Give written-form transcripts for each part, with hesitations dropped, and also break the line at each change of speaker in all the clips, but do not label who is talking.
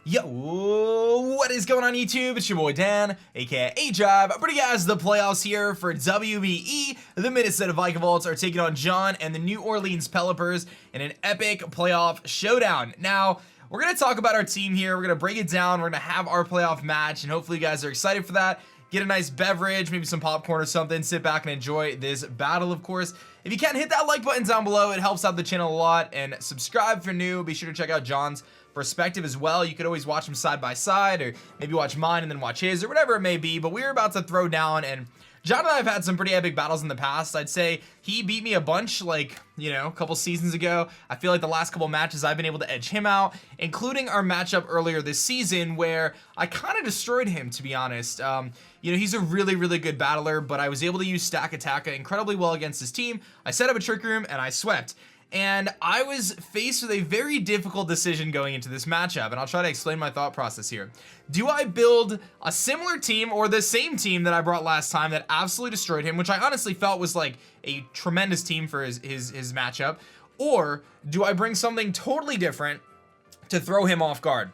Yo, what is going on YouTube? It's your boy Dan, aka aDrive. Bringing you guys the playoffs here for WBE. The Minnesota Vikavolts are taking on John and the New Orleans Pelippers in an epic playoff showdown. Now, we're going to talk about our team here. We're going to break it down. We're going to have our playoff match, and hopefully you guys are excited for that. Get a nice beverage, maybe some popcorn or something. Sit back and enjoy this battle, of course. If you can, hit that like button down below. It helps out the channel a lot. And subscribe if you're new. Be sure to check out John's perspective as well. You could always watch them side by side, or maybe watch mine and then watch his, or whatever it may be. But we're about to throw down, and John and I have had some pretty epic battles in the past. I'd say he beat me a bunch, like, you know, a couple seasons ago. I feel like the last couple matches I've been able to edge him out, including our matchup earlier this season where I kind of destroyed him, to be honest. You know, he's a really, really good battler, but I was able to use Stack Attacka incredibly well against his team. I set up a trick room and I swept. And I was faced with a very difficult decision going into this matchup, and I'll try to explain my thought process here. Do I build a similar team or the same team that I brought last time that absolutely destroyed him, which I honestly felt was like a tremendous team for his matchup, or do I bring something totally different to throw him off guard?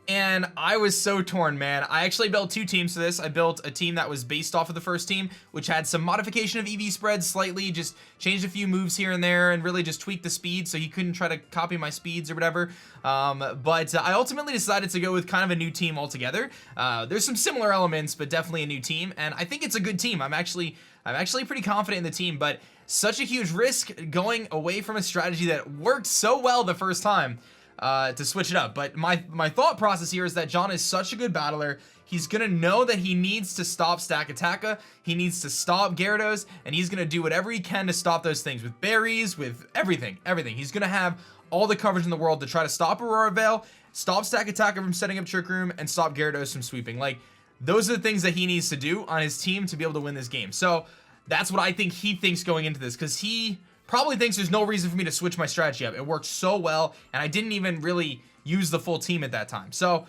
And I was so torn, man. I actually built two teams for this. I built a team that was based off of the first team, which had some modification of EV spreads slightly, just changed a few moves here and there, and really just tweaked the speed so he couldn't try to copy my speeds or whatever. But I ultimately decided to go with kind of a new team altogether. There's some similar elements, but definitely a new team, and I think it's a good team. I'm actually pretty confident in the team, but such a huge risk going away from a strategy that worked so well the first time. To switch it up. But my thought process here is that John is such a good battler. He's gonna know that he needs to stop Stack Attacka, he needs to stop Gyarados, and he's gonna do whatever he can to stop those things with berries, with everything. He's gonna have all the coverage in the world to try to stop Aurora Veil, stop Stack Attacka from setting up Trick Room, and stop Gyarados from sweeping. Like, those are the things that he needs to do on his team to be able to win this game. So that's what I think he thinks going into this, because he probably thinks there's no reason for me to switch my strategy up. It worked so well, and I didn't even really use the full team at that time. So,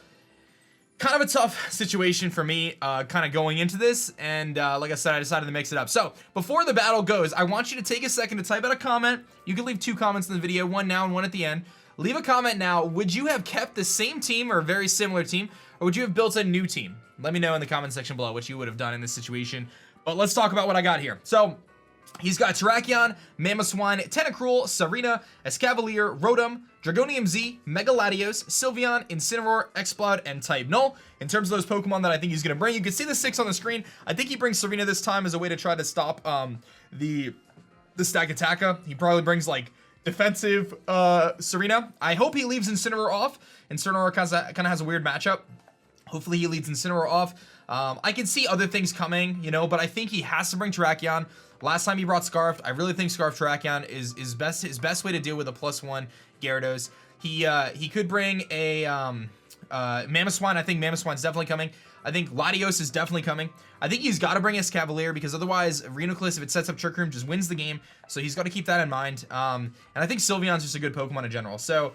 kind of a tough situation for me, kind of going into this, and like I said, I decided to mix it up. So, before the battle goes, I want you to take a second to type out a comment. You can leave two comments in the video, one now and one at the end. Leave a comment now. Would you have kept the same team or a very similar team, or would you have built a new team? Let me know in the comment section below what you would have done in this situation. But let's talk about what I got here. So, he's got Terrakion, Mamoswine, Tentacruel, Serena, Escavalier, Rotom, Dragonium Z, Mega Latios, Sylveon, Incineroar, Exploud, and Type Null. In terms of those Pokemon that I think he's going to bring, you can see the 6 on the screen. I think he brings Serena this time as a way to try to stop the Stack Attacka. He probably brings, like, defensive Serena. I hope he leaves Incineroar off. Incineroar kind of has a weird matchup. Hopefully he leads Incineroar off. I can see other things coming, you know, but I think he has to bring Terrakion. Last time he brought Scarf. I really think Scarf Terrakion is his best way to deal with a +1 Gyarados. He could bring a Mamoswine. I think Mamoswine's definitely coming. I think Latios is definitely coming. I think he's got to bring Escavalier, because otherwise Rhenoclus, if it sets up Trick Room, just wins the game. So he's got to keep that in mind. And I think Sylveon's just a good Pokemon in general. So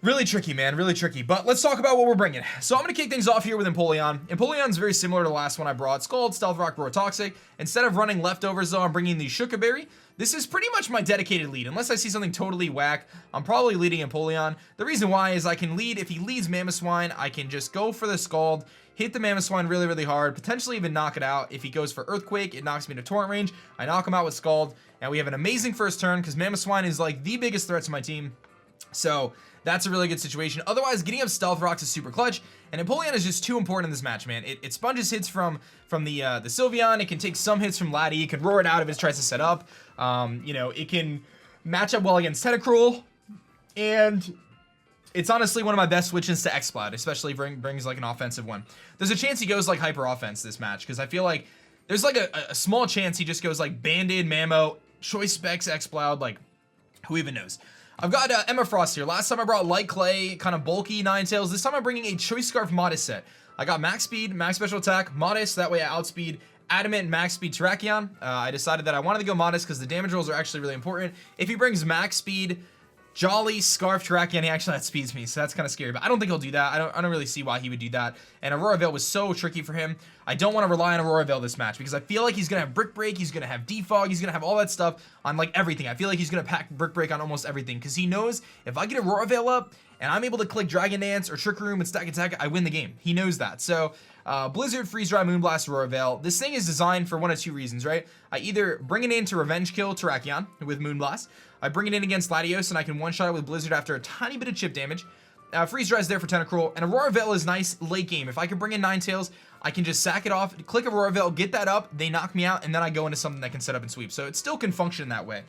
really tricky, man, really tricky. But let's talk about what we're bringing. So I'm going to kick things off here with Empoleon. Empoleon's very similar to the last one I brought. Scald, Stealth Rock, Roar Toxic. Instead of running leftovers, though, I'm bringing the Shuka Berry. This is pretty much my dedicated lead. Unless I see something totally whack, I'm probably leading Empoleon. The reason why is I can lead. If he leads Mamoswine, I can just go for the Scald, hit the Mamoswine really, really hard, potentially even knock it out. If he goes for Earthquake, it knocks me to Torrent range. I knock him out with Scald, and we have an amazing first turn, because Mamoswine is like the biggest threat to my team. So that's a really good situation. Otherwise, getting up Stealth Rocks is super clutch, and Empoleon is just too important in this match, man. It sponges hits from the Sylveon. It can take some hits from Laddie. It can roar it out if it tries to set up. You know, it can match up well against Tentacruel, and it's honestly one of my best switches to Exploud, especially if it brings like an offensive one. There's a chance he goes like hyper offense this match, because I feel like there's like a small chance he just goes like Banded, Mamo, Choice Specs, Exploud, like who even knows. I've got Emma Frost here. Last time I brought Light Clay, kind of bulky Ninetales. This time I'm bringing a Choice Scarf Modest set. I got Max Speed, Max Special Attack, Modest. That way I outspeed Adamant, Max Speed Terrakion. I decided that I wanted to go Modest because the damage rolls are actually really important. If he brings Max Speed Jolly, Scarf, Terrakion, he actually outspeeds me, so that's kind of scary, but I don't think he'll do that. I don't really see why he would do that. And Aurora Veil was so tricky for him. I don't want to rely on Aurora Veil this match because I feel like he's going to have Brick Break, he's going to have Defog, he's going to have all that stuff on like everything. I feel like he's going to pack Brick Break on almost everything because he knows if I get Aurora Veil up and I'm able to click Dragon Dance or Trick Room and Stack Attack, I win the game. He knows that. So Blizzard, Freeze Dry, Moonblast, Aurora Veil. This thing is designed for one of two reasons, right? I either bring it in to revenge kill Terrakion with Moonblast. I bring it in against Latios and I can one-shot it with Blizzard after a tiny bit of chip damage. Freeze Dry is there for Tentacruel, and Aurora Veil is nice late game. If I can bring in Ninetales, I can just sack it off, click Aurora Veil, get that up, they knock me out, and then I go into something that can set up and sweep. So it still can function that way.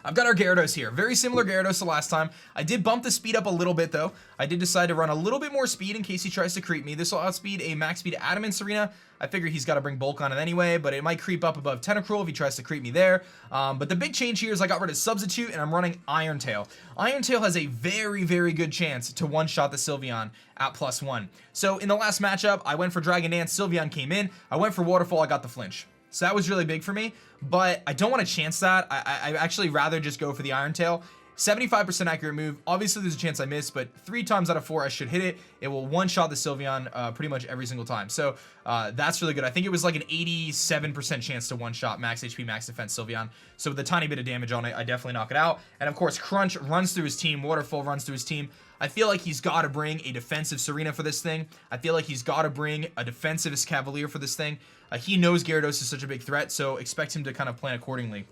I've got our Gyarados here. Very similar Gyarados to last time. I did bump the speed up a little bit, though. I did decide to run a little bit more speed in case he tries to creep me. This will outspeed a max speed Adamant Serena. I figure he's got to bring Bulk on it anyway, but it might creep up above Tentacruel if he tries to creep me there. But the big change here is I got rid of Substitute, and I'm running Iron Tail. Iron Tail has a very, very good chance to one-shot the Sylveon at +1. So in the last matchup, I went for Dragon Dance, Sylveon came in. I went for Waterfall, I got the flinch. So that was really big for me, but I don't want to chance that. I actually rather just go for the Iron Tail. 75% accurate move. Obviously, there's a chance I miss, but 3 times out of 4, I should hit it. It will one-shot the Sylveon pretty much every single time. So that's really good. I think it was like an 87% chance to one-shot max HP, max defense Sylveon. So with a tiny bit of damage on it, I definitely knock it out. And of course, Crunch runs through his team. Waterfall runs through his team. I feel like he's got to bring a defensive Serena for this thing. I feel like he's got to bring a defensive Cavalier for this thing. He knows Gyarados is such a big threat, so expect him to kind of plan accordingly.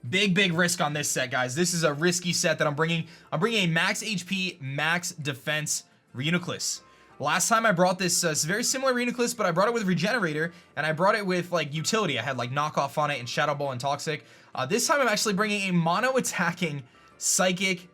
Big risk on this set, guys. This is a risky set that I'm bringing. I'm bringing a max HP, max defense Reuniclus. Last time I brought this, it's very similar Reuniclus, but I brought it with Regenerator, and I brought it with like utility. I had like Knockoff on it and Shadow Ball and Toxic. This time I'm actually bringing a mono-attacking Psychic,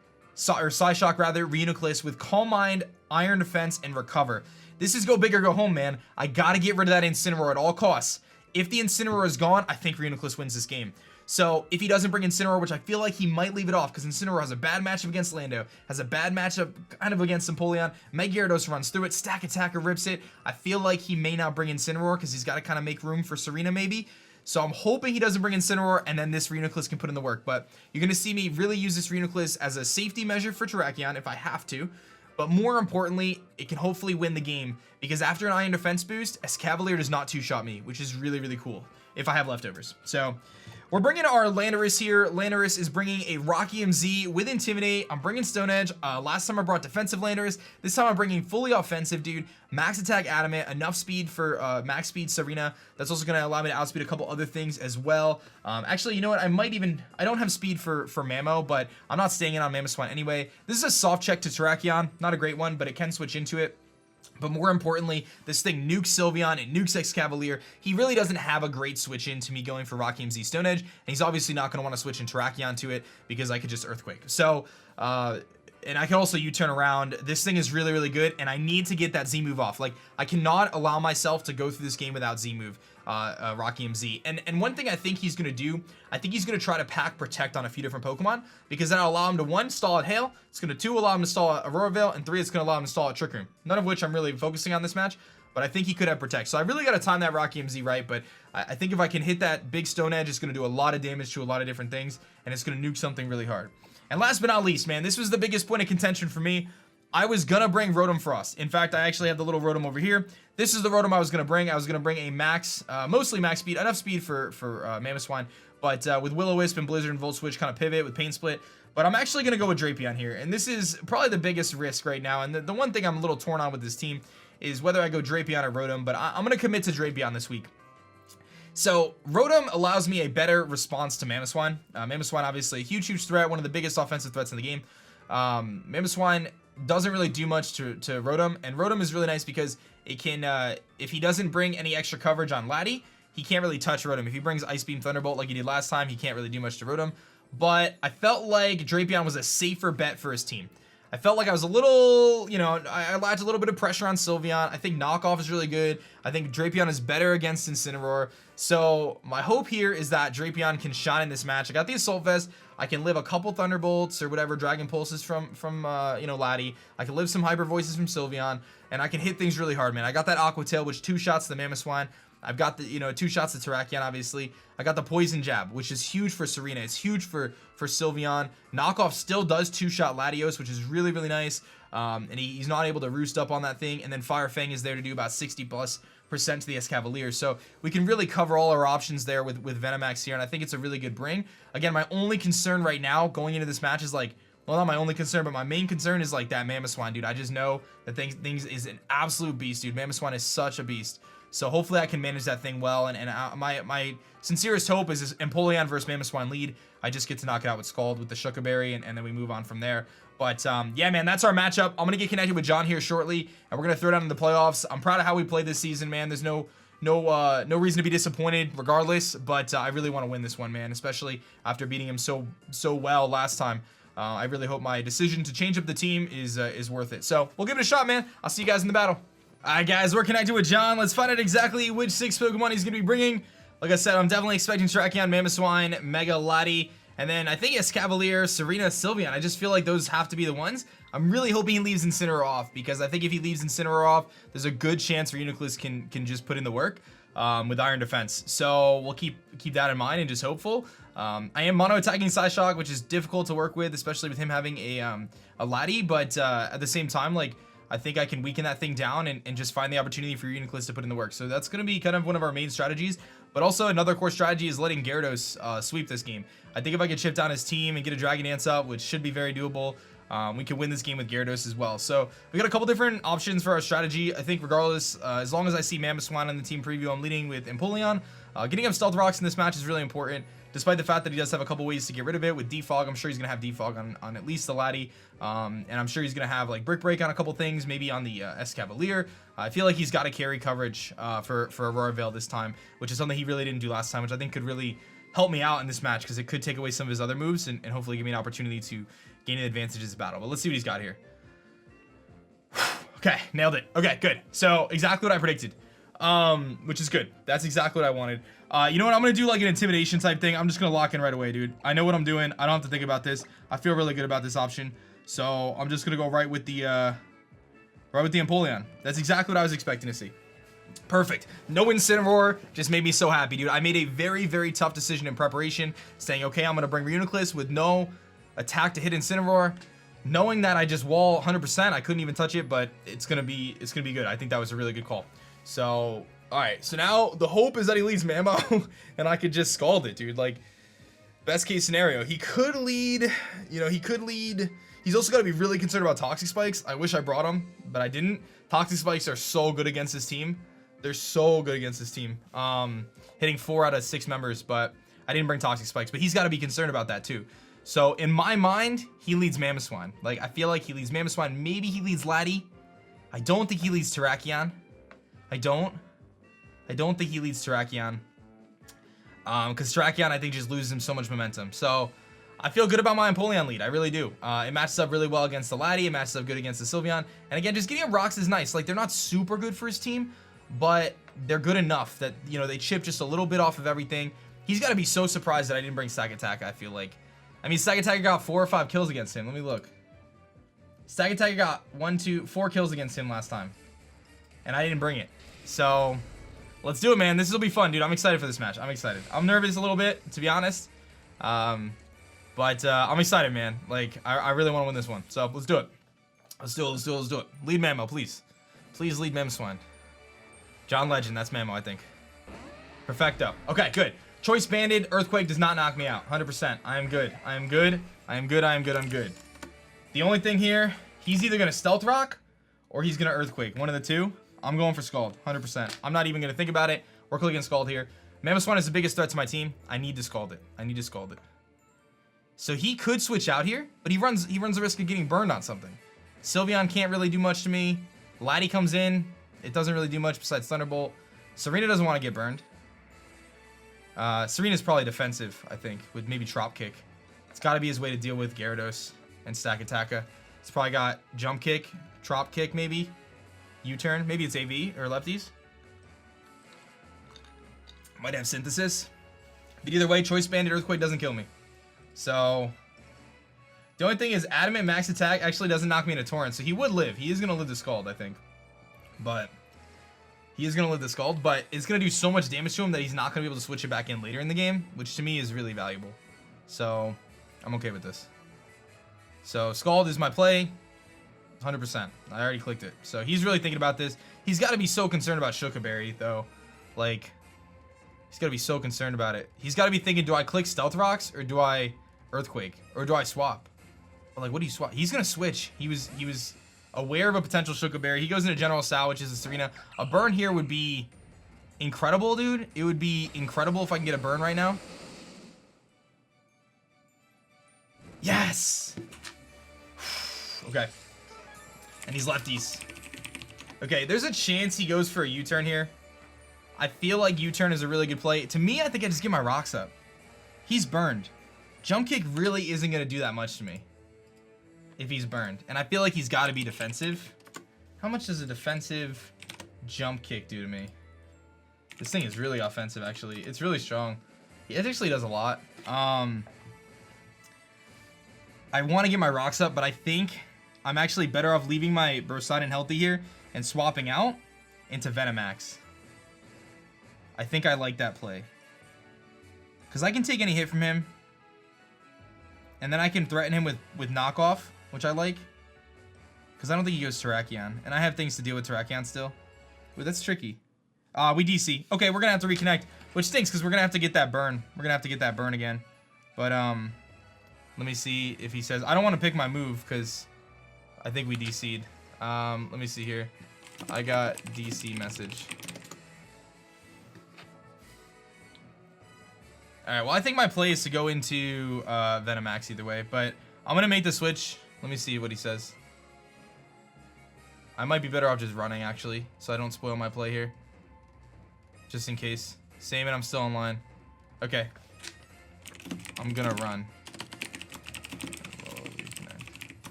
or Psyshock rather, Reuniclus with Calm Mind, Iron Defense, and Recover. This is go big or go home, man. I gotta get rid of that Incineroar at all costs. If the Incineroar is gone, I think Reuniclus wins this game. So if he doesn't bring Incineroar, which I feel like he might leave it off because Incineroar has a bad matchup against Lando, has a bad matchup kind of against Empoleon, Mega Gyarados runs through it, Stack Attacker rips it. I feel like he may not bring Incineroar because he's got to kind of make room for Serena maybe. So I'm hoping he doesn't bring Incineroar and then this Reuniclus can put in the work. But you're going to see me really use this Reuniclus as a safety measure for Terrakion if I have to. But more importantly, it can hopefully win the game because after an Iron Defense boost, Cavalier does not two-shot me, which is really, really cool if I have leftovers. So we're bringing our Landorus here. Landorus is bringing a Rocky MZ with Intimidate. I'm bringing Stone Edge. Last time I brought defensive Landorus. This time I'm bringing fully offensive, dude. Max attack Adamant, enough speed for max speed Serena. That's also going to allow me to outspeed a couple other things as well. Actually, you know what? I don't have speed for Mamo, but I'm not staying in on Mamoswine anyway. This is a soft check to Terrakion. Not a great one, but it can switch into it. But more importantly, this thing nukes Sylveon, it nukes Cavalier. He really doesn't have a great switch in to me going for Rocky MZ Stone Edge, and he's obviously not going to want to switch in Terrakion to it because I could just Earthquake. So, and I can also U-turn around. This thing is really, really good, and I need to get that Z-move off. Like, I cannot allow myself to go through this game without Z-move, Rocky MZ. And one thing I think he's going to do, I think he's going to try to pack Protect on a few different Pokemon, because that'll allow him to, 1, stall at Hail, it's going to, 2, allow him to stall at Aurora Veil, and 3, it's going to allow him to stall at Trick Room. None of which I'm really focusing on this match, but I think he could have Protect. So I really got to time that Rocky MZ right, but I think if I can hit that big Stone Edge, it's going to do a lot of damage to a lot of different things, and it's going to nuke something really hard. And last but not least, man, this was the biggest point of contention for me. I was gonna bring Rotom Frost. In fact, I actually have the little Rotom over here. This is the Rotom I was gonna bring. I was gonna bring a max, mostly max speed, enough speed for Mamoswine, but with Will-O-Wisp and Blizzard and Volt Switch kind of pivot with Pain Split. But I'm actually gonna go with Drapion here, and this is probably the biggest risk right now. And the one thing I'm a little torn on with this team is whether I go Drapion or Rotom, but I'm gonna commit to Drapion this week. So Rotom allows me a better response to Mamoswine. Mamoswine, obviously a huge threat, one of the biggest offensive threats in the game. Mamoswine doesn't really do much to Rotom, and Rotom is really nice because it can, if he doesn't bring any extra coverage on Laddie, he can't really touch Rotom. If he brings Ice Beam Thunderbolt like he did last time, he can't really do much to Rotom. But I felt like Drapion was a safer bet for his team. I felt like I was a little, you know, I latched a little bit of pressure on Sylveon. I think Knockoff is really good. I think Drapion is better against Incineroar. So my hope here is that Drapion can shine in this match. I got the Assault Vest. I can live a couple Thunderbolts or whatever Dragon Pulses from you know, Laddie. I can live some Hyper Voices from Sylveon, and I can hit things really hard, man. I got that Aqua Tail, which 2 shots the Mamoswine. I've got the, you know, 2 shots to Terrakion, obviously. I got the poison jab, which is huge for Serena. It's huge for Sylveon. Knockoff still does 2-shot Latios, which is really, really nice. And he's not able to roost up on that thing. And then Fire Fang is there to do about 60+% to the Escavalier. So we can really cover all our options there with Venomax here. And I think it's a really good bring. Again, my only concern right now going into this match is like, well, not my only concern, but my main concern is like that Mamoswine, dude. I just know that things is an absolute beast, dude. Mamoswine is such a beast. So hopefully I can manage that thing well. And my sincerest hope is Empoleon versus Mamoswine lead. I just get to knock it out with Scald with the Shuca Berry, and then we move on from there. But yeah, man, that's our matchup. I'm gonna get connected with John here shortly, and we're gonna throw down in the playoffs. I'm proud of how we played this season, man. There's no reason to be disappointed regardless, but I really want to win this one, man, especially after beating him so well last time. I really hope my decision to change up the team is worth it. So we'll give it a shot, man. I'll see you guys in the battle. All right, guys, we're connected with John. Let's find out exactly which 6 Pokemon he's going to be bringing. Like I said, I'm definitely expecting Terrakion, Mamoswine, Mega Lati, and then I think Escavalier, Serena, Sylveon. I just feel like those have to be the ones. I'm really hoping he leaves Incineroar off, because I think if he leaves Incineroar off, there's a good chance for Uniclus can just put in the work with Iron Defense. So we'll keep that in mind and just hopeful. I am mono attacking Psyshock, which is difficult to work with, especially with him having a Lati, but at the same time, like, I think I can weaken that thing down and just find the opportunity for Uniclus to put in the work. So that's going to be kind of one of our main strategies. But also another core strategy is letting Gyarados sweep this game. I think if I could chip down his team and get a Dragon Dance up, which should be very doable, we can win this game with Gyarados as well. So we got a couple different options for our strategy. I think regardless, as long as I see Mamoswine on the team preview, I'm leading with Empoleon. Getting him Stealth Rocks in this match is really important, despite the fact that he does have a couple ways to get rid of it. With Defog, I'm sure he's going to have Defog on at least the Lati. And I'm sure he's going to have like Brick Break on a couple things, maybe on the Escavalier. I feel like he's got to carry coverage for Aurora Veil this time, which is something he really didn't do last time, which I think could really help me out in this match, because it could take away some of his other moves and hopefully give me an opportunity to gain an advantage in this battle. But let's see what he's got here. Okay, nailed it. Okay, good. So exactly what I predicted, which is good. That's exactly what I wanted. You know what? I'm going to do like an intimidation type thing. I'm just going to lock in right away, dude. I know what I'm doing. I don't have to think about this. I feel really good about this option. So I'm just going to go right with the Empoleon. That's exactly what I was expecting to see. Perfect. No Incineroar just made me so happy, dude. I made a very, very tough decision in preparation, saying, okay, I'm going to bring Reuniclus with no attack to hit Incineroar, knowing that I just wall 100%. I couldn't even touch it, but it's going to be good. I think that was a really good call. So, all right. So now the hope is that he leads Mamo and I could just Scald it, dude. Like, best case scenario, he could lead, you know, he could lead. He's also got to be really concerned about Toxic Spikes. I wish I brought them, but I didn't. Toxic Spikes are so good against his team. They're so good against his team. Hitting 4 out of 6 members, but I didn't bring Toxic Spikes. But he's got to be concerned about that too. So in my mind, he leads Mamoswine. Like, I feel like he leads Mamoswine. Maybe he leads Lati. I don't think he leads Terrakion. I don't think he leads Terrakion. Because Terrakion, I think, just loses him so much momentum. So I feel good about my Empoleon lead. I really do. It matches up really well against the Lati. It matches up good against the Sylveon. And again, just getting him rocks is nice. Like, they're not super good for his team, but they're good enough that, you know, they chip just a little bit off of everything. He's got to be so surprised that I didn't bring Stack Attack, I feel like. I mean, Stack Attacker got 4 or 5 kills against him. Let me look. Stack Attacker got 4 kills against him last time, and I didn't bring it. So let's do it, man. This will be fun, dude. I'm excited for this match. I'm excited. I'm nervous a little bit, to be honest, but I'm excited, man. Like, I really want to win this one. So let's do it. Let's do it. Lead Mamo, please. Please lead Mamoswine. John Legend. That's Mamo, I think. Perfecto. Okay, good. Choice Banded, Earthquake does not knock me out. 100%. I am good. I am good. I am good. I am good. I'm good. The only thing here, he's either going to Stealth Rock or he's going to Earthquake. One of the two. I'm going for Scald. 100%. I'm not even going to think about it. We're clicking Scald here. Mamoswine is the biggest threat to my team. I need to Scald it. I need to Scald it. So he could switch out here, but he runs the risk of getting burned on something. Sylveon can't really do much to me. Lati comes in. It doesn't really do much besides Thunderbolt. Serena doesn't want to get burned. Serena's probably defensive, I think, with maybe Trop Kick. It's got to be his way to deal with Gyarados and Stack Attacka. It's probably got Jump Kick, Trop Kick maybe, U-Turn. Maybe it's AV or lefties. Might have Synthesis. But either way, Choice Banded Earthquake doesn't kill me. So the only thing is Adamant Max Attack actually doesn't knock me into Torrent, so he would live. He is going to live the Scald, I think. But He is going to live the Scald, but it's going to do so much damage to him that he's not going to be able to switch it back in later in the game, which to me is really valuable. So I'm okay with this. So Scald is my play. 100%. I already clicked it. So he's really thinking about this. He's got to be so concerned about Shukaberry, though. Like, he's got to be so concerned about it. He's got to be thinking, do I click Stealth Rocks or do I Earthquake? Or do I swap? But like, what do you swap? He's going to switch. He was aware of a potential Shukaberry. He goes into General Sal, which is a Serena. A burn here would be incredible, dude. It would be incredible if I can get a burn right now. Yes! Okay. And he's lefties. Okay, there's a chance he goes for a U-turn here. I feel like U-turn is a really good play. To me, I think I just get my rocks up. He's burned. Jump kick really isn't going to do that much to me if he's burned. And I feel like he's got to be defensive. How much does a defensive jump kick do to me? This thing is really offensive, actually. It's really strong. It actually does a lot. I want to get my rocks up, but I think I'm actually better off leaving my Burst Sign and Healthy here and swapping out into Venomax. I think I like that play. Because I can take any hit from him. And then I can threaten him with knockoff, which I like. Because I don't think he goes Terrakion. And I have things to deal with Terrakion still. Ooh, that's tricky. We DC. Okay, we're going to have to reconnect. Which stinks because we're going to have to get that burn. We're going to have to get that burn again. But, let me see if he says... I don't want to pick my move because I think we DC'd. Let me see here. I got DC message. Alright, well, I think my play is to go into Venomax either way. But I'm going to make the switch. Let me see what he says. I might be better off just running, actually. So I don't spoil my play here. Just in case. Same, and I'm still online. Okay. I'm going to run.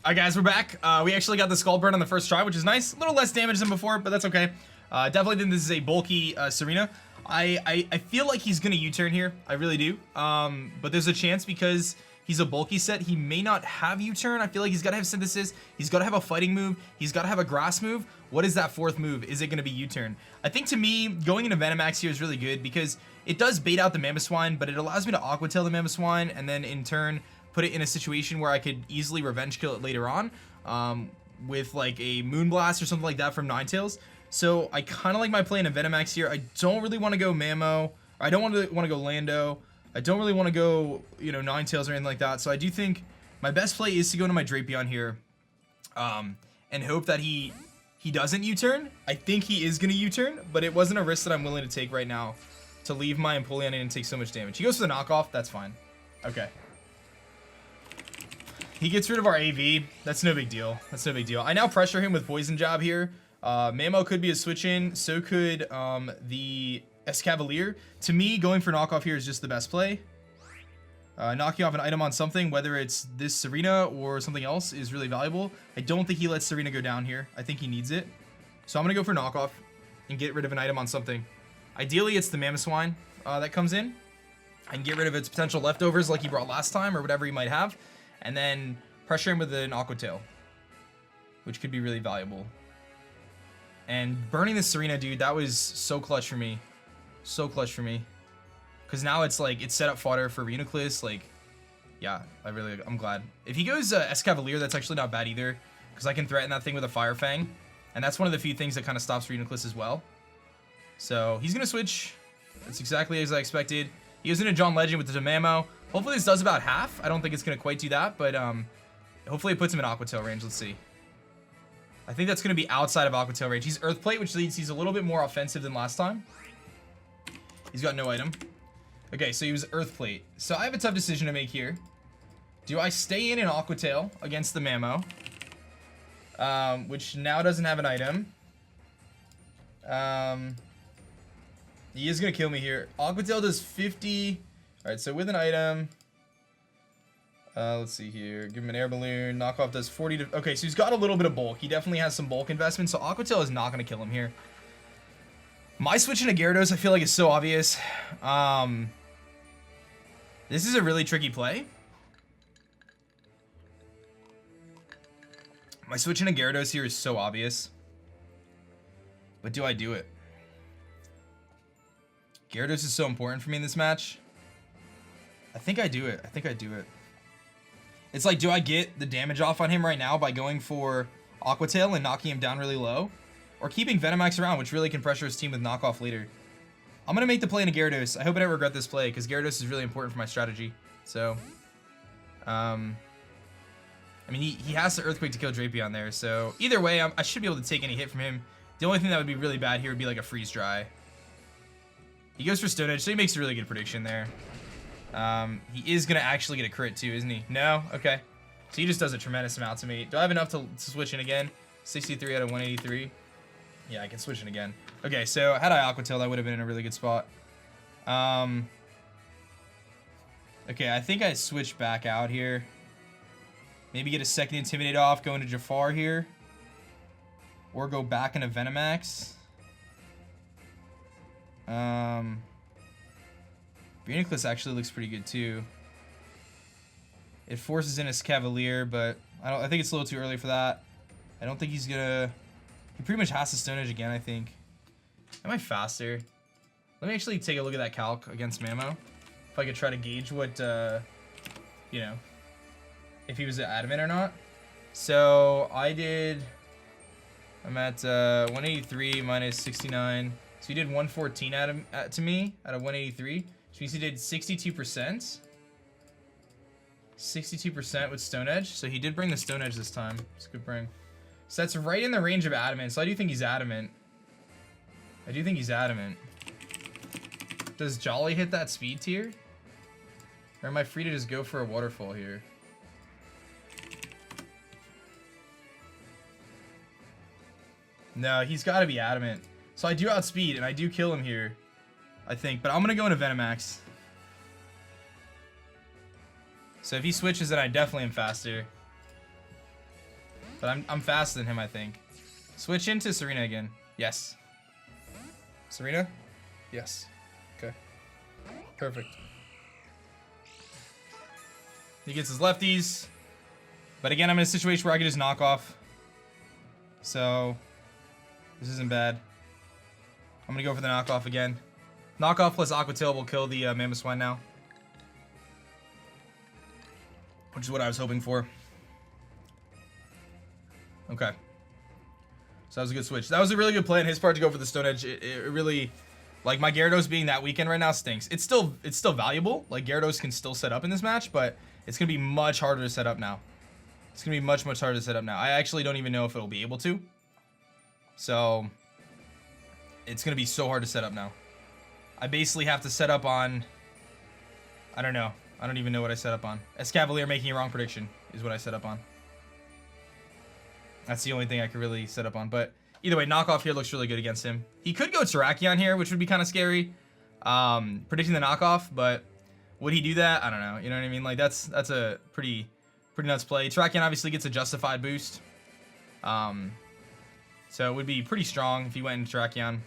Alright guys, we're back. We actually got the Scald Burn on the first try, which is nice. A little less damage than before, but that's okay. Definitely think this is a bulky Serena. I feel like he's gonna U-turn here. I really do. But there's a chance because he's a bulky set. He may not have U-turn. I feel like he's gotta have Synthesis. He's gotta have a fighting move. He's gotta have a grass move. What is that fourth move? Is it gonna be U-turn? I think to me, going into Venomax here is really good because it does bait out the Mamoswine, but it allows me to Aqua Tail the Mamoswine and then in turn put it in a situation where I could easily revenge kill it later on with like a Moonblast or something like that from Ninetales. So I kind of like my play in a Venomax here. I don't really want to go Mamo. I don't want to go Lando. I don't really want to go, you know, Ninetales or anything like that. So I do think my best play is to go into my Drapion here and hope that he doesn't U-turn. I think he is going to U-turn, but it wasn't a risk that I'm willing to take right now to leave my Empoleon in and take so much damage. He goes for the knockoff. That's fine. Okay. He gets rid of our AV. That's no big deal. That's no big deal. I now pressure him with Poison Jab here. Mamo could be a switch in. So could the Escavalier. To me, going for knockoff here is just the best play. Knocking off an item on something, whether it's this Serena or something else, is really valuable. I don't think he lets Serena go down here. I think he needs it. So I'm going to go for knockoff and get rid of an item on something. Ideally, it's the Mamoswine that comes in. I can get rid of its potential leftovers like he brought last time or whatever he might have. And then pressure him with an Aqua Tail, which could be really valuable. And burning the Serena, dude, that was so clutch for me. So clutch for me. Because now it's like, it's set up fodder for Reuniclus. Like, yeah, I'm glad. If he goes Escavalier, that's actually not bad either. Because I can threaten that thing with a Fire Fang. And that's one of the few things that kind of stops Reuniclus as well. So he's going to switch. That's exactly as I expected. He goes into John Legend with the Mamo. Hopefully this does about half. I don't think it's going to quite do that, but hopefully it puts him in Aqua Tail range. Let's see. I think that's going to be outside of Aqua Tail range. He's Earth Plate, which leads he's a little bit more offensive than last time. He's got no item. Okay, so he was Earth Plate. So I have a tough decision to make here. Do I stay in an Aqua Tail against the Mamo? Which now doesn't have an item. He is going to kill me here. Aqua Tail does 50... Alright, so with an item, let's see here. Give him an air balloon. Knockoff does 40 to... Okay, so he's got a little bit of bulk. He definitely has some bulk investment, so Aqua Tail is not going to kill him here. My switch into Gyarados, I feel like, is so obvious. This is a really tricky play. My switch into Gyarados here is so obvious. But do I do it? Gyarados is so important for me in this match. I think I do it. I think I do it. It's like, do I get the damage off on him right now by going for Aqua Tail and knocking him down really low? Or keeping Venomax around, which really can pressure his team with knockoff later. I'm going to make the play into Gyarados. I hope I don't regret this play, because Gyarados is really important for my strategy. So, I mean, he has to Earthquake to kill Drapion there. So, either way, I should be able to take any hit from him. The only thing that would be really bad here would be like a Freeze Dry. He goes for Stone Edge, so he makes a really good prediction there. He is going to actually get a crit too, isn't he? No? Okay. So he just does a tremendous amount to me. Do I have enough to switch in again? 63 out of 183. Yeah, I can switch in again. Okay, so had I Aqua Tail, I would have been in a really good spot. Okay, I think I switch back out here. Maybe get a second Intimidate off, go into Jafar here. Or go back into Venomax. Reuniclus actually looks pretty good too. It forces in his Cavalier, but I think it's a little too early for that. I don't think he's gonna... He pretty much has to Stone Edge again, I think. Am I faster? Let me actually take a look at that calc against Mamo. If I could try to gauge what, you know, if he was adamant or not. So, I'm at 183 minus 69. So he did 114 to me out of 183. Which means he did 62%. 62% with Stone Edge. So he did bring the Stone Edge this time. It's a good bring. So that's right in the range of Adamant. So I do think he's Adamant. I do think he's Adamant. Does Jolly hit that speed tier? Or am I free to just go for a waterfall here? No, he's got to be Adamant. So I do outspeed, and I do kill him here, I think. But I'm going to go into Venomax. So if he switches, then I definitely am faster. But I'm faster than him, I think. Switch into Serena again. Yes. Serena? Yes. Okay. Perfect. He gets his lefties. But again, I'm in a situation where I can just knock off. So, this isn't bad. I'm going to go for the knockoff again. Knockoff plus Aqua Tail will kill the Mamoswine now. Which is what I was hoping for. Okay. So that was a good switch. That was a really good play on his part to go for the Stone Edge. It really, like, my Gyarados being that weekend right now stinks. It's still valuable. Like, Gyarados can still set up in this match, but it's going to be much harder to set up now. It's going to be much, much harder to set up now. I actually don't even know if it'll be able to. So, it's going to be so hard to set up now. I basically have to set up on, I don't know. I don't even know what I set up on. Escavalier making a wrong prediction is what I set up on. That's the only thing I could really set up on. But either way, knockoff here looks really good against him. He could go Terrakion here, which would be kind of scary. Predicting the knockoff, but would he do that? I don't know. You know what I mean? Like, that's a pretty nuts play. Terrakion obviously gets a justified boost. So it would be pretty strong if he went into Terrakion.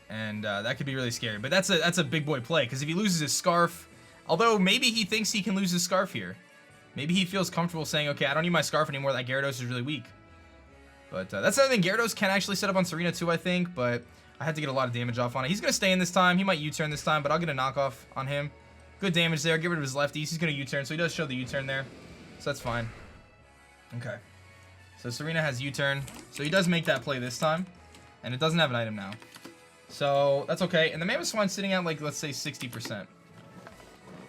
And that could be really scary. But that's a big boy play, because if he loses his Scarf, although maybe he thinks he can lose his Scarf here. Maybe he feels comfortable saying, okay, I don't need my Scarf anymore, that Gyarados is really weak. But that's another thing, Gyarados can actually set up on Serena too, I think, but I had to get a lot of damage off on it. He's going to stay in this time. He might U-turn this time, but I'll get a knockoff on him. Good damage there. Get rid of his lefties. He's going to U-turn, so he does show the U-turn there. So that's fine. Okay. So Serena has U-turn. So he does make that play this time, and it doesn't have an item now. So that's okay. And the Mamoswine's sitting at, like, let's say 60%.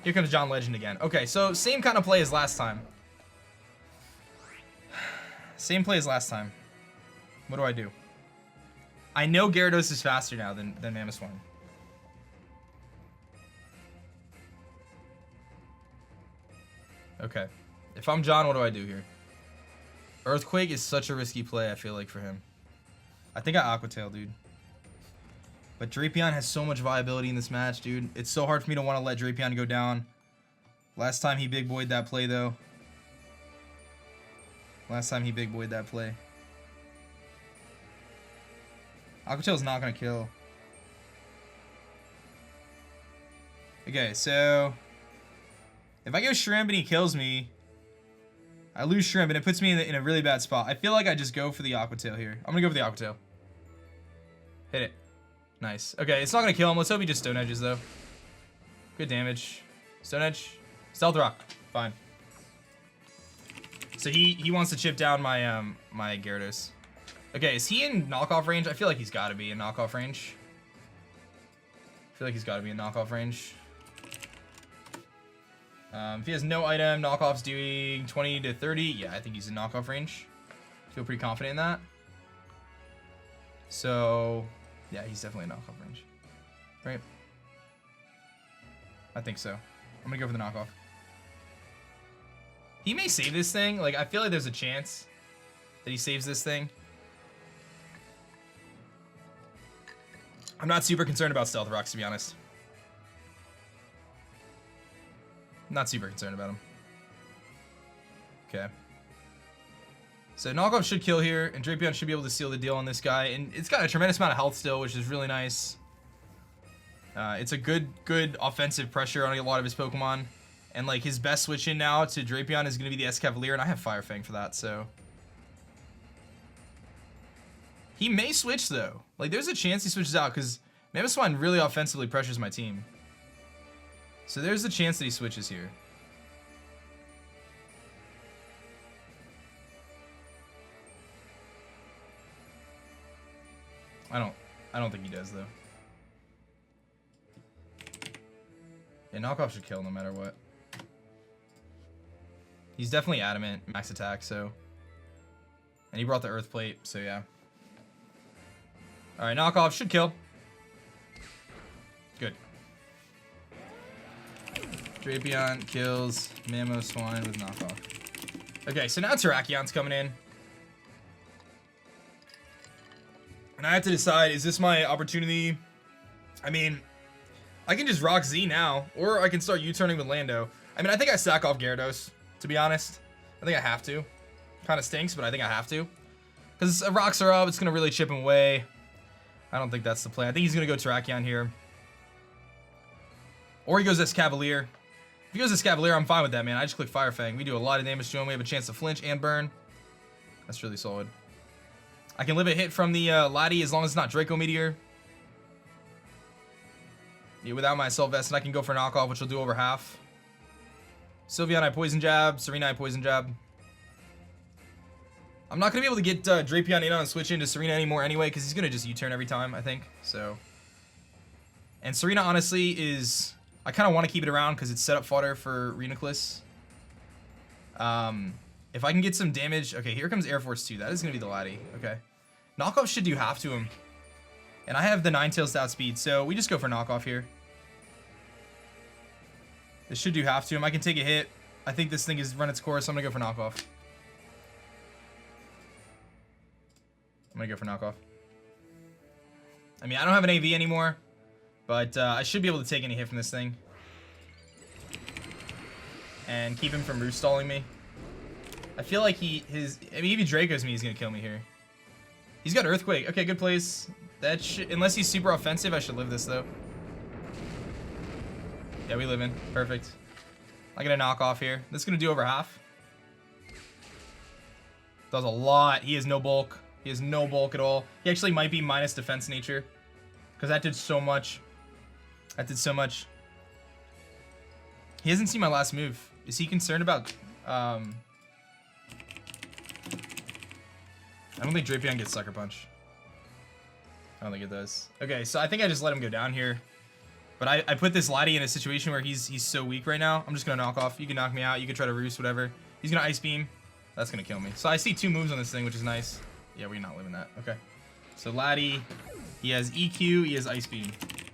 Here comes John Legend again. Okay, so same kind of play as last time. Same play as last time. What do I do? I know Gyarados is faster now than Mamoswine. Okay. If I'm John, what do I do here? Earthquake is such a risky play, I feel like, for him. I think I Aqua Tail, dude. But Drapion has so much viability in this match, dude. It's so hard for me to want to let Drapion go down. Last time he big boyed that play, though. Last time he big boyed that play. Aqua Tail's not going to kill. Okay, so if I go Shrimp and he kills me, I lose Shrimp and it puts me in a really bad spot. I feel like I just go for the Aqua Tail here. I'm going to go for the Aqua Tail. Hit it. Nice. Okay, it's not gonna kill him. Let's hope he just Stone Edges though. Good damage. Stone Edge. Stealth Rock. Fine. So he wants to chip down my my Gyarados. Okay, is he in knockoff range? I feel like he's got to be in knockoff range. I feel like he's got to be in knockoff range. If he has no item, knockoff's doing 20 to 30. Yeah, I think he's in knockoff range. Feel pretty confident in that. So, yeah, he's definitely in knockoff range. Right? I think so. I'm gonna go for the knockoff. He may save this thing. Like, I feel like there's a chance that he saves this thing. I'm not super concerned about Stealth Rocks, to be honest. Not super concerned about him. Okay. So knockoff should kill here, and Drapion should be able to seal the deal on this guy. And it's got a tremendous amount of health still, which is really nice. It's a good offensive pressure on a lot of his Pokemon. And like his best switch in now to Drapion is going to be the Escavalier, and I have Fire Fang for that, so. He may switch though. Like there's a chance he switches out because Mamoswine really offensively pressures my team. So there's a chance that he switches here. I don't think he does though. Yeah, knockoff should kill no matter what. He's definitely adamant, max attack, so. And he brought the Earth Plate, so yeah. Alright, knockoff should kill. Good. Drapion kills Mamoswine with knockoff. Okay, so now Terrakion's coming in. And I have to decide, is this my opportunity? I mean, I can just rock Z now, or I can start U-turning with Lando. I mean, I think I sack off Gyarados, to be honest. I think I have to. Kind of stinks, but I think I have to. Because rocks are up, it's going to really chip him away. I don't think that's the play. I think he's going to go Terrakion here. Or he goes Escavalier. If he goes Escavalier, I'm fine with that, man. I just click Fire Fang. We do a lot of damage to him. We have a chance to flinch and burn. That's really solid. I can live a hit from the Laddie as long as it's not Draco Meteor. Yeah, without my Assault Vest, and I can go for knockoff, which will do over half. Sylveon, I Poison Jab. Serena, I Poison Jab. I'm not going to be able to get Drapion in on a switch into Serena anymore anyway, because he's going to just U-turn every time, I think. So, and Serena, honestly, is... I kind of want to keep it around because it's set up fodder for Reuniclus. If I can get some damage... Okay, here comes Air Force 2. That is going to be the Laddie. Okay. Knockoff should do half to him. And I have the Ninetales to outspeed, so we just go for knockoff here. This should do half to him. I can take a hit. I think this thing has run its course, so I'm going to go for knockoff. I'm going to go for knockoff. I mean, I don't have an AV anymore, but I should be able to take any hit from this thing. And keep him from roost stalling me. I feel like I mean, even Draco's me, he's going to kill me here. He's got Earthquake. Okay, good place. That should, unless he's super offensive, I should live this, though. Yeah, we live in. Perfect. I get a knockoff here. This is going to do over half. Does a lot. He has no bulk. He has no bulk at all. He actually might be minus defense nature. Because that did so much. That did so much. He hasn't seen my last move. Is he concerned about... I don't think Drapion gets Sucker Punch. I don't think it does. Okay, so I think I just let him go down here. But I put this Laddie in a situation where he's so weak right now. I'm just going to knock off. You can knock me out. You can try to roost, whatever. He's going to Ice Beam. That's going to kill me. So I see 2 moves on this thing, which is nice. Yeah, we're not living that. Okay. So Laddie, he has EQ, he has Ice Beam.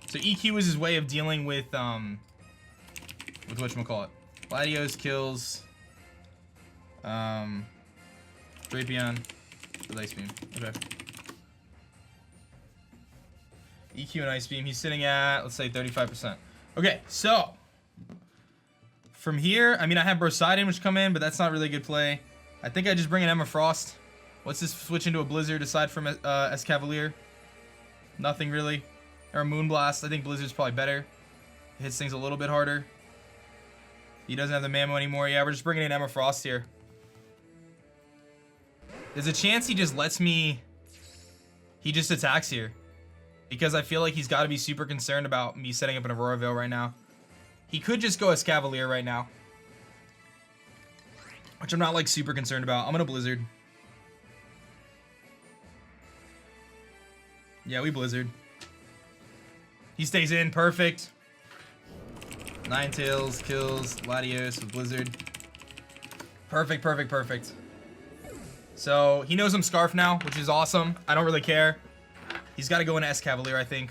So EQ is his way of dealing with whatchamacallit. Latios kills Drapion with Ice Beam. Okay. EQ and Ice Beam. He's sitting at, let's say, 35%. Okay, so from here, I mean, I have Brosidon, which come in, but that's not really a good play. I think I just bring an Emma Frost. What's this switch into a Blizzard aside from Escavalier? Nothing really. Or a Moonblast. I think Blizzard's probably better. It hits things a little bit harder. He doesn't have the Mammo anymore. Yeah, we're just bringing in Emma Frost here. There's a chance he just lets me... He just attacks here. because I feel like he's got to be super concerned about me setting up an Aurora Veil right now. He could just go as Cavalier right now, which I'm not like super concerned about. I'm gonna Blizzard. Yeah, we Blizzard. He stays in, perfect. Ninetales kills Latios with Blizzard. Perfect, perfect, perfect. So he knows I'm Scarf now, which is awesome. I don't really care. He's got to go into S Cavalier, I think,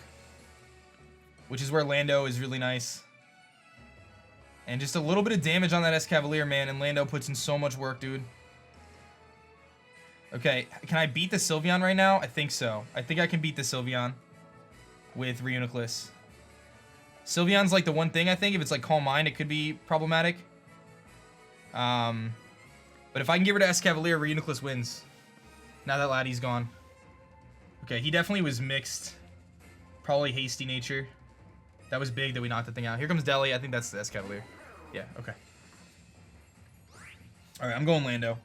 which is where Lando is really nice. And just a little bit of damage on that S Cavalier, man, and Lando puts in so much work, dude. Okay, can I beat the Sylveon right now? I think so. I think I can beat the Sylveon with Reuniclus. Sylveon's like the one thing, I think. If it's like Calm Mind, it could be problematic. But if I can get rid of S Cavalier, Reuniclus wins. Now that Laddie's gone. Okay, he definitely was mixed. Probably hasty nature. That was big that we knocked the thing out. Here comes Deli. I think that's the S Cavalier. Yeah, okay. Alright, I'm going Lando.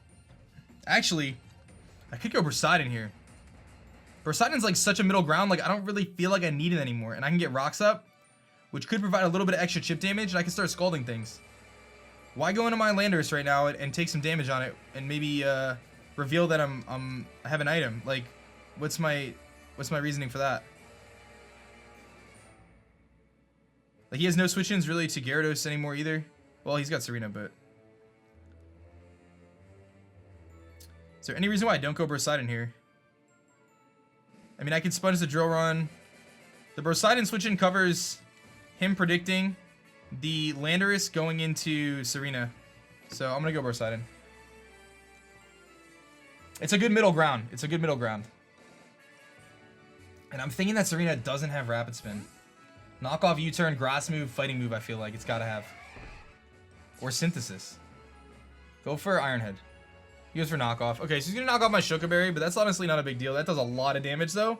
Actually, I could go Poseidon here. Poseidon's like such a middle ground. Like, I don't really feel like I need it anymore. And I can get Rocks up, which could provide a little bit of extra chip damage, and I can start scalding things. Why go into my Landorus right now and take some damage on it and maybe reveal that I have an item? Like, what's my reasoning for that? Like, he has no switch-ins really to Gyarados anymore either. Well, he's got Serena, but... Is there any reason why I don't go Poseidon here? I mean, I could sponge the Drill Run. The Poseidon switch-in covers him predicting the Landorus going into Serena. So I'm going to go Poseidon. It's a good middle ground. It's a good middle ground. And I'm thinking that Serena doesn't have Rapid Spin. Knockoff U-turn, grass move, fighting move, I feel like it's got to have. Or Synthesis. Go for Iron Head. He goes for knockoff. Okay, so he's going to knock off my Shokaberry, but that's honestly not a big deal. That does a lot of damage, though.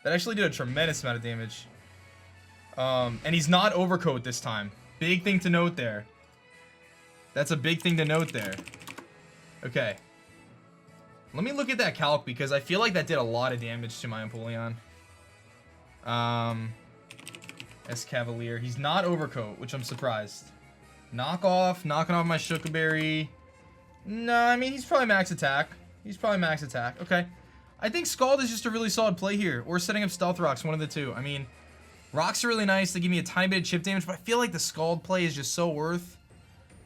That actually did a tremendous amount of damage. And he's not Overcoat this time. Big thing to note there. That's a big thing to note there. Okay. Let me look at that calc, because I feel like that did a lot of damage to my Empoleon. S Cavalier. He's not Overcoat, which I'm surprised. Knockoff, knocking off my Shokaberry. No, I mean, he's probably max attack. He's probably max attack. Okay. I think Scald is just a really solid play here. Or setting up Stealth Rocks, one of the two. I mean, Rocks are really nice. They give me a tiny bit of chip damage, but I feel like the Scald play is just so worth.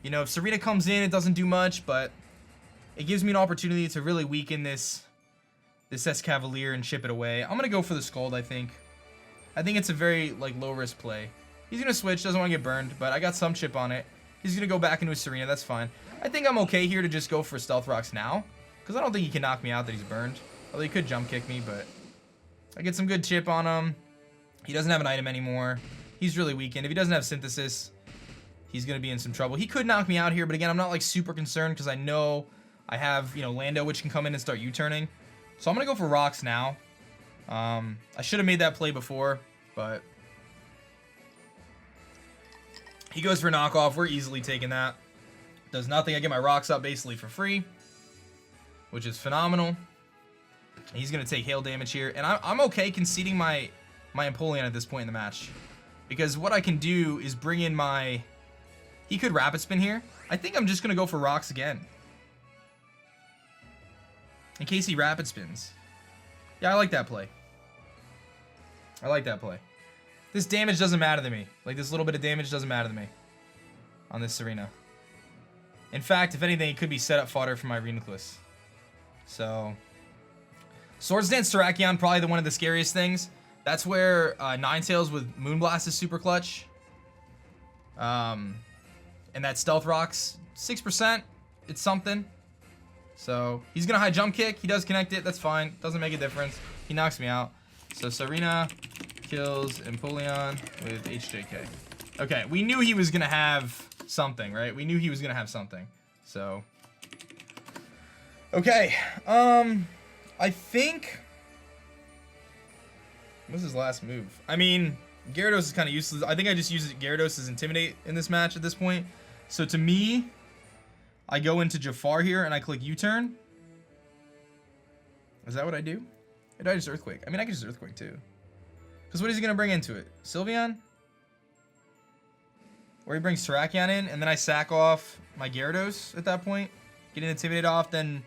You know, if Serena comes in, it doesn't do much, but it gives me an opportunity to really weaken this S Cavalier and chip it away. I'm going to go for the Scald, I think. I think it's a very, like, low-risk play. He's going to switch, doesn't want to get burned, but I got some chip on it. He's going to go back into his Serena, that's fine. I think I'm okay here to just go for Stealth Rocks now, because I don't think he can knock me out that he's burned. Although he could jump kick me, but I get some good chip on him. He doesn't have an item anymore. He's really weakened. If he doesn't have Synthesis, he's going to be in some trouble. He could knock me out here, but again, I'm not, like, super concerned, because I know I have, you know, Lando, which can come in and start U-turning. So I'm going to go for Rocks now. I should have made that play before, but he goes for knockoff. We're easily taking that. Does nothing. I get my Rocks up basically for free, which is phenomenal. He's going to take hail damage here, and I'm okay conceding my Empoleon at this point in the match, because what I can do is bring in my... He could Rapid Spin here. I think I'm just going to go for Rocks again, in case he Rapid Spins. Yeah, I like that play. I like that play. This damage doesn't matter to me. Like, this little bit of damage doesn't matter to me on this Serena. In fact, if anything, it could be set up fodder for my Reuniclus. So, Swords Dance Terrakion, probably one of the scariest things. That's where Ninetales with Moonblast is super clutch. And that Stealth Rocks, 6%. It's something. So, he's going to high jump kick. He does connect it. That's fine. Doesn't make a difference. He knocks me out. So, Serena kills Empoleon with HJK. Okay, we knew he was going to have something, right? We knew he was going to have something. So, okay. I think... What's his last move? I mean, Gyarados is kind of useless. I think I just use Gyarados as Intimidate in this match at this point. So, to me, I go into Jafar here and I click U-turn. Is that what I do? Or do I just Earthquake? I mean, I can just Earthquake too. Because what is he going to bring into it? Sylveon? Or he brings Terrakion in, and then I sack off my Gyarados at that point. Get an Intimidate off, then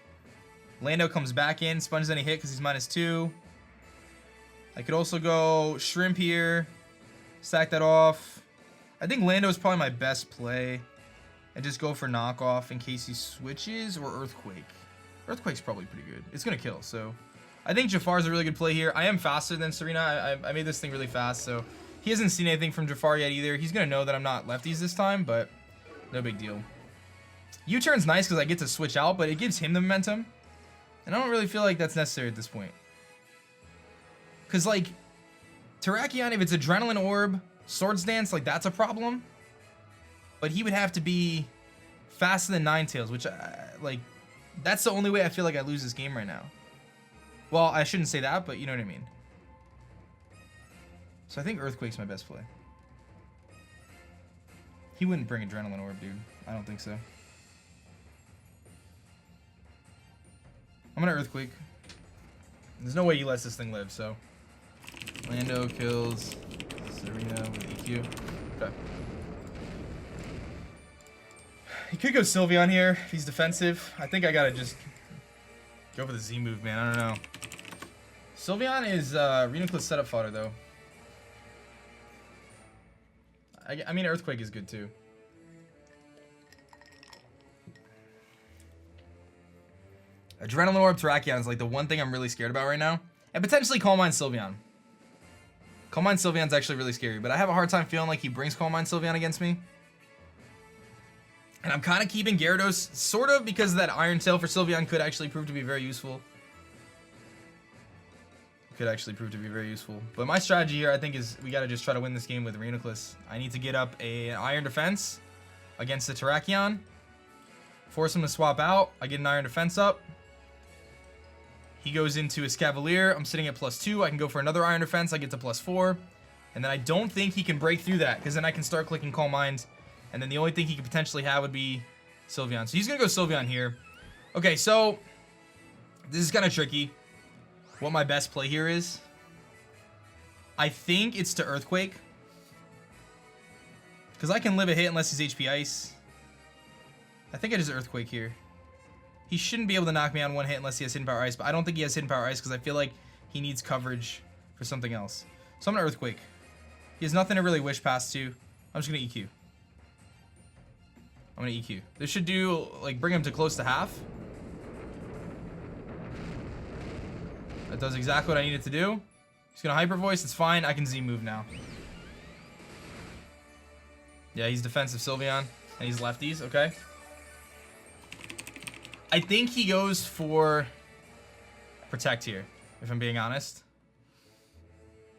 Lando comes back in, sponges any hit because he's -2. I could also go Shrimp here, sack that off. I think Lando is probably my best play. And just go for knockoff in case he switches, or Earthquake. Earthquake's probably pretty good. It's going to kill, so I think Jafar's a really good play here. I am faster than Serena. I made this thing really fast, so he hasn't seen anything from Jafar yet either. He's going to know that I'm not lefties this time, but no big deal. U-turn's nice because I get to switch out, but it gives him the momentum. And I don't really feel like that's necessary at this point. Because, like, Terrakion, if it's Adrenaline Orb, Swords Dance, like, that's a problem. But he would have to be faster than Ninetales, which, like, that's the only way I feel like I lose this game right now. Well, I shouldn't say that, but you know what I mean. So I think Earthquake's my best play. He wouldn't bring Adrenaline Orb, dude. I don't think so. I'm gonna Earthquake. There's no way he lets this thing live, so. Lando kills Serena with EQ. Okay. He could go Sylveon here if he's defensive. I think I gotta just go for the Z move, man. I don't know. Sylveon is Reuniclus setup fodder, though. I mean, Earthquake is good, too. Adrenaline Orb Terrakion is like the one thing I'm really scared about right now. And potentially Calm Mind Sylveon. Calm Mind Sylveon's actually really scary, but I have a hard time feeling like he brings Calm Mind Sylveon against me. And I'm kind of keeping Gyarados, sort of, because that Iron Tail for Sylveon could actually prove to be very useful. Could actually prove to be very useful. But my strategy here, I think, is we got to just try to win this game with Reuniclus. I need to get up an Iron Defense against the Terrakion. Force him to swap out. I get an Iron Defense up. He goes into his Cavalier. I'm sitting at +2. I can go for another Iron Defense. I get to +4. And then I don't think he can break through that, because then I can start clicking Calm Mind. And then the only thing he could potentially have would be Sylveon. So he's going to go Sylveon here. Okay, so this is kind of tricky. What my best play here is, I think it's to Earthquake. Because I can live a hit unless he's HP Ice. I think I just Earthquake here. He shouldn't be able to knock me on one hit unless he has Hidden Power Ice. But I don't think he has Hidden Power Ice because I feel like he needs coverage for something else. So I'm going to Earthquake. He has nothing to really wish past to. I'm just going to EQ. I'm going to EQ. This should do, like, bring him to close to half. That does exactly what I needed to do. He's going to Hyper Voice. It's fine. I can Z move now. Yeah, he's defensive Sylveon. And he's lefties. Okay. I think he goes for Protect here, if I'm being honest.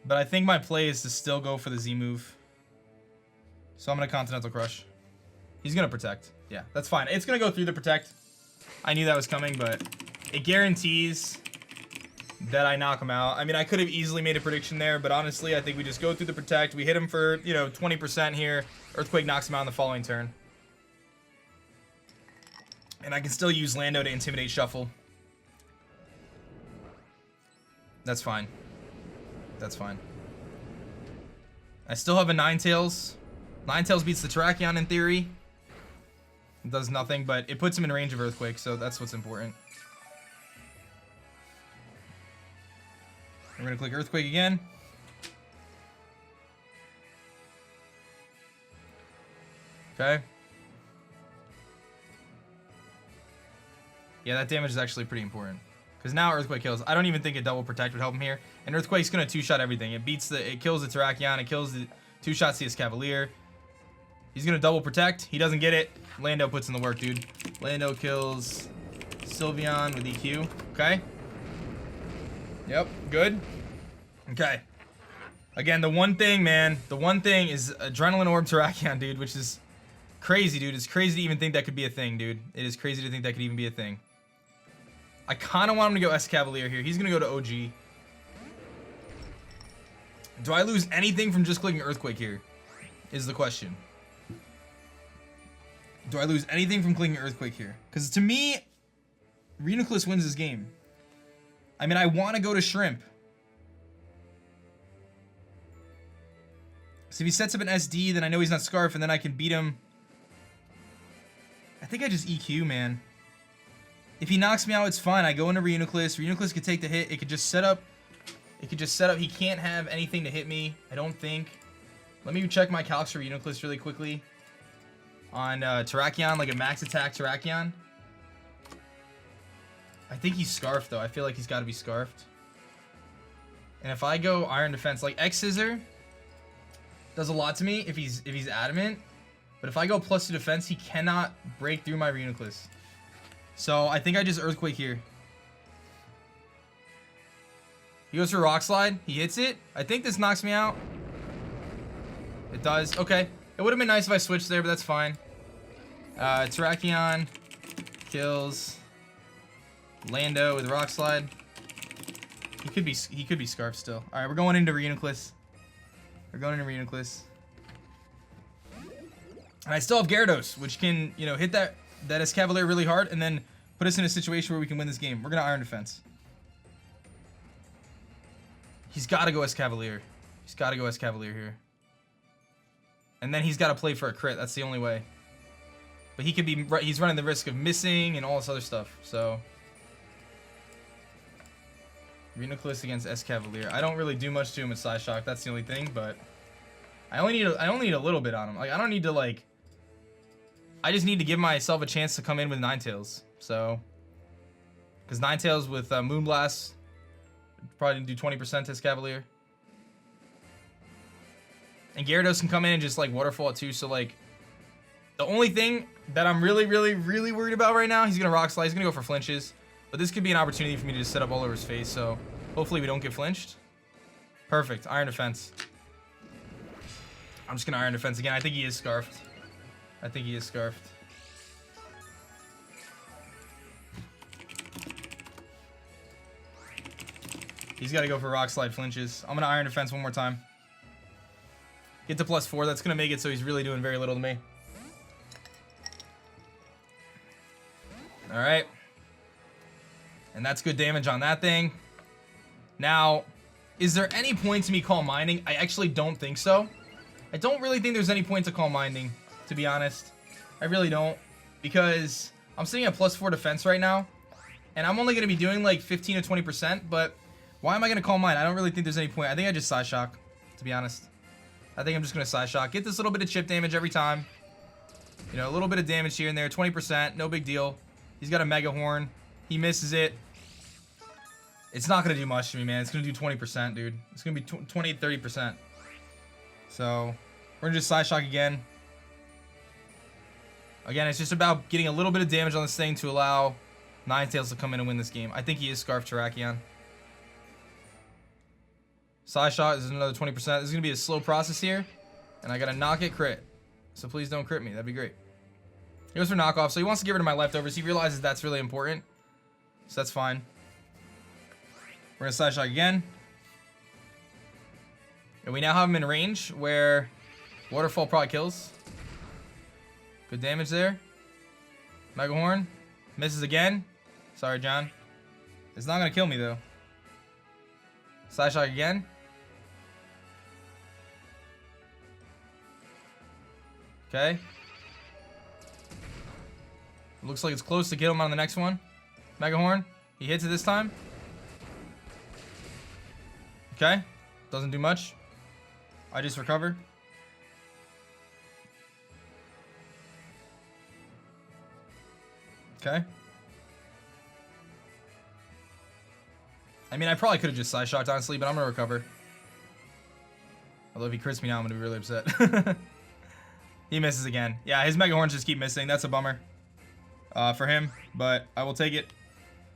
But I think my play is to still go for the Z move. So I'm going to Continental Crush. He's going to Protect. Yeah, that's fine. It's going to go through the Protect. I knew that was coming, but it guarantees that I knock him out. I mean, I could have easily made a prediction there, but honestly, I think we just go through the Protect. We hit him for, you know, 20% here. Earthquake knocks him out in the following turn. And I can still use Lando to Intimidate Shuffle. That's fine. That's fine. I still have a Ninetales. Ninetales beats the Terrakion in theory. It does nothing, but it puts him in range of Earthquake, so that's what's important. We're going to click Earthquake again. Okay. Yeah, that damage is actually pretty important. Because now Earthquake kills. I don't even think a double Protect would help him here. And Earthquake's going to two-shot everything. It kills the Terrakion. It kills the two-shot CS Cavalier. He's going to double Protect. He doesn't get it. Lando puts in the work, dude. Lando kills Sylveon with EQ. Okay. Yep, good. Okay. Again, the one thing, man, the one thing is Adrenaline Orb Terrakion, dude, which is crazy, dude. It's crazy to even think that could be a thing, dude. It is crazy to think that could even be a thing. I kind of want him to go S-Cavalier here. He's going to go to OG. Do I lose anything from just clicking Earthquake here? Is the question. Do I lose anything from clicking Earthquake here? Because to me, Reuniclus wins this game. I mean, I want to go to Shrimp. Because if he sets up an SD, then I know he's not Scarf, and then I can beat him. I think I just EQ, man. If he knocks me out, it's fine. I go into Reuniclus. Reuniclus could take the hit. It could just set up. It could just set up. He can't have anything to hit me, I don't think. Let me check my calcs for Reuniclus really quickly. On Terrakion, like a max attack Terrakion. I think he's Scarfed, though. I feel like he's got to be Scarfed. And if I go Iron Defense, like X Scissor does a lot to me if he's adamant. But if I go +2 defense, he cannot break through my Reuniclus. So I think I just Earthquake here. He goes for Rock Slide. He hits it. I think this knocks me out. It does. Okay. It would have been nice if I switched there, but that's fine. Terrakion kills Lando with Rock Slide. He could be Scarf still. All right, we're going into Reuniclus. We're going into Reuniclus. And I still have Gyarados, which can, you know, hit that Escavalier really hard and then put us in a situation where we can win this game. We're going to Iron Defense. He's got to go Escavalier. He's got to go Escavalier here. And then he's got to play for a crit. That's the only way. But he could be, he's running the risk of missing and all this other stuff. So Reuniclus against Escavalier. I don't really do much to him with Side Shock. That's the only thing, but I only need a little bit on him. Like, I don't need to, like, I just need to give myself a chance to come in with Ninetales. So, because Ninetales with Moonblast probably do 20% to Escavalier. And Gyarados can come in and just, like, Waterfall it too. So, like, the only thing that I'm really worried about right now, he's going to Rock Slide. He's going to go for flinches. But this could be an opportunity for me to just set up all over his face. So, hopefully we don't get flinched. Perfect. Iron Defense. I'm just going to Iron Defense again. I think he is Scarfed. I think he is Scarfed. He's got to go for Rock Slide flinches. I'm going to Iron Defense one more time. Get to +4. That's going to make it so he's really doing very little to me. Alright. And that's good damage on that thing. Now, is there any point to me Calm Minding? I actually don't think so. I don't really think there's any point to Calm Minding, to be honest. I really don't. Because I'm sitting at +4 defense right now. And I'm only going to be doing like 15 to 20%. But why am I going to Calm Mind? I don't really think there's any point. I think I just Side Shock, to be honest. I think I'm just going to Side Shock. Get this little bit of chip damage every time. You know, a little bit of damage here and there. 20%. No big deal. He's got a Mega Horn. He misses it. It's not going to do much to me, man. It's going to do 20%, dude. It's going to be 20 to 30%. So, we're going to just Side Shock again. Again, it's just about getting a little bit of damage on this thing to allow Ninetales to come in and win this game. I think he is Scarf Terrakion. Side Shot is another 20%. This is going to be a slow process here. And I got to knock it crit. So please don't crit me. That'd be great. He goes for knockoff. So he wants to get rid of my leftovers. He realizes that's really important. So that's fine. We're going to Side Shock again. And we now have him in range where Waterfall probably kills. Good damage there. Mega Horn. Misses again. Sorry, John. It's not going to kill me, though. Side Shock again. Okay. Looks like it's close to get him on the next one. Mega Horn. He hits it this time. Okay. Doesn't do much. I just recover. Okay. I mean, I probably could have just Side Shocked, honestly, but I'm going to recover. Although if he crits me now, I'm going to be really upset. He misses again. Yeah, his Mega Horns just keep missing. That's a bummer for him, but I will take it.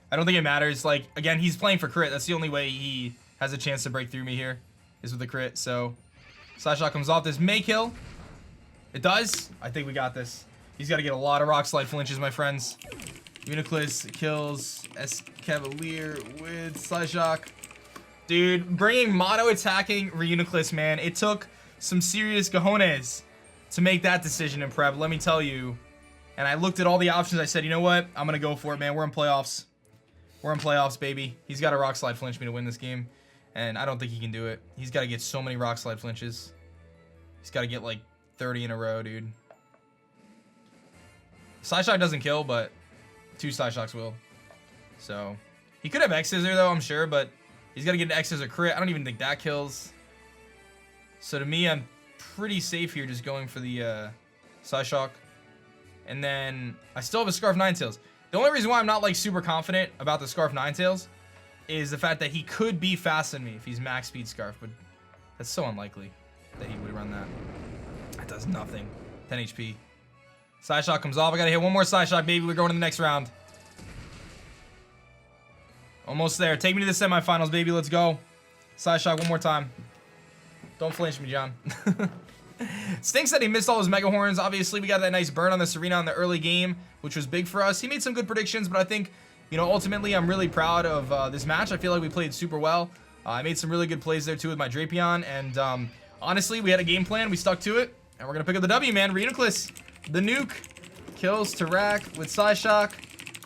I don't think it matters. Like, again, he's playing for crit. That's the only way he has a chance to break through me here, is with the crit. So, Side Shock comes off. This may kill. It does. I think we got this. He's got to get a lot of Rock Slide flinches, my friends. Reuniclus kills Escavalier with Side Shock. Dude, bringing mono attacking Reuniclus, man. It took some serious cojones to make that decision in prep, let me tell you. And I looked at all the options. I said, you know what? I'm going to go for it, man. We're in playoffs. We're in playoffs, baby. He's got to Rock Slide flinch me to win this game. And I don't think he can do it. He's got to get so many Rock Slide flinches. He's got to get like 30 in a row, dude. Side shock doesn't kill, but 2 side shocks will. So he could have X scissor though, I'm sure, but he's got to get an X scissor crit. I don't even think that kills. So to me, I'm pretty safe here just going for the side shock. And then I still have a Scarf Ninetales. The only reason why I'm not like super confident about the Scarf Ninetales is the fact that he could be faster than me if he's max speed Scarf, but that's so unlikely that he would run that. That does nothing. 10 HP. Side shock comes off. I gotta hit one more side shock, baby. We're going to the next round. Almost there. Take me to the semifinals, baby. Let's go. Side shock one more time. Don't flinch me, John. Stinks that he missed all his Mega Horns. Obviously, we got that nice burn on this arena in the early game, which was big for us. He made some good predictions, but I think, you know, ultimately, I'm really proud of this match. I feel like we played super well. I made some really good plays there, too, with my Drapion. And honestly, we had a game plan. We stuck to it. And we're going to pick up the W, man. Reuniclus, the nuke. Kills to rack with side shock.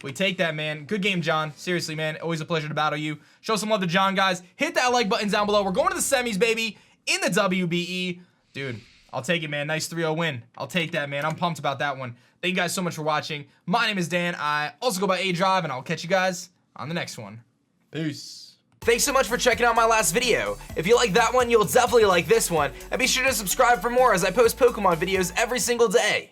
We take that, man. Good game, John. Seriously, man. Always a pleasure to battle you. Show some love to John, guys. Hit that like button down below. We're going to the semis, baby, in the WBE. Dude, I'll take it, man. Nice 3-0 win. I'll take that, man. I'm pumped about that one. Thank you guys so much for watching. My name is Dan. I also go by aDrive, and I'll catch you guys on the next one. Peace.
Thanks so much for checking out my last video. If you like that one, you'll definitely like this one. And be sure to subscribe for more as I post Pokemon videos every single day.